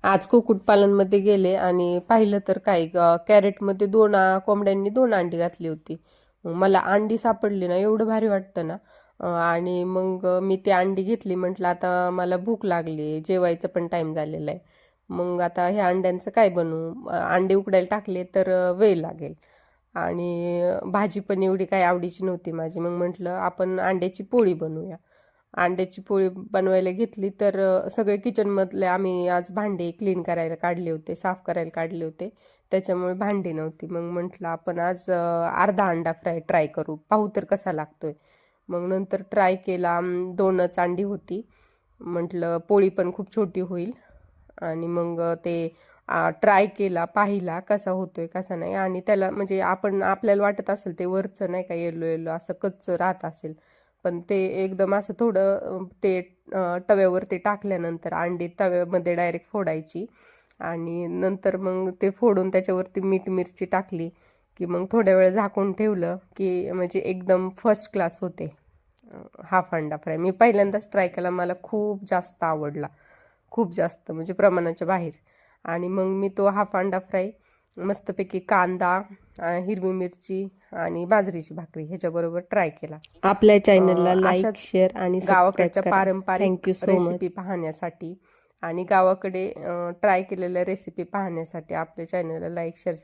आज कुक्कुटपालनमध्ये गेले आणि पाहिलं तर काय कॅरेटमध्ये कोंबड्यांनी 2 अंडी घातली होती. मग मला अंडी सापडली ना, एवढं भारी वाटतं ना. आणि मग मी ती अंडी घेतली. म्हटलं आता मला भूक लागली, जेवायचं पण टाईम झालेला आहे. मग आता ह्या अंड्यांचं काय बनवू? अंडे उकडायला टाकले तर वेळ लागेल आणि भाजी पण एवढी काही आवडीची नव्हती माझी. मग म्हटलं आपण अंड्याची पोळी बनवूया. अंड्याची पोळी बनवायला घेतली तर सगळे किचनमधले आम्ही आज भांडे क्लीन करायला काढले होते, साफ करायला काढले होते. त्याच्यामुळे भांडी नव्हती. मग म्हटलं आपण आज अर्धा अंडा फ्राय ट्राय करू, पाहू तर कसा लागतोय. मग नंतर ट्राय केला. 2च अंडी होती. म्हटलं पोळी पण खूप छोटी होईल. आणि मग ते ट्राय केला, पाहिला कसा होतोय कसा नाही. आणि त्याला म्हणजे आपल्याला वाटत असेल ते वरचं नाही का येलो येलो असं कच्चं राहत असेल, पण ते एकदम असं थोडं तव्यावर ते टाकल्यानंतर अंडी तव्यामध्ये डायरेक्ट फोडायची आणि नंतर मग ते फोडून त्याच्यावरती मीठ मिरची टाकली की मग थोड्या वेळ झाकून ठेवलं की म्हणजे एकदम फर्स्ट क्लास होते. हाफ अंडा फ्राय मी पहिल्यांदाच ट्राय केला, मला खूप जास्त आवडला, खूप जास्त म्हणजे प्रमाणाच्या बाहेर. आणि मग मी तो हाफ अंडा फ्राय मस्तपैकी कांदा, हिरवी मिरची आणि बाजरीची भाकरी ह्याच्याबरोबर ट्राय केला. आपल्या चॅनलला लाईक, शेअर आणि गावाकडच्या पारंपरिक रेसिपी पाहण्यासाठी आणि गावाकडे ट्राय केलेल्या रेसिपी पाहण्यासाठी आपल्या चॅनलला लाईक, शेअर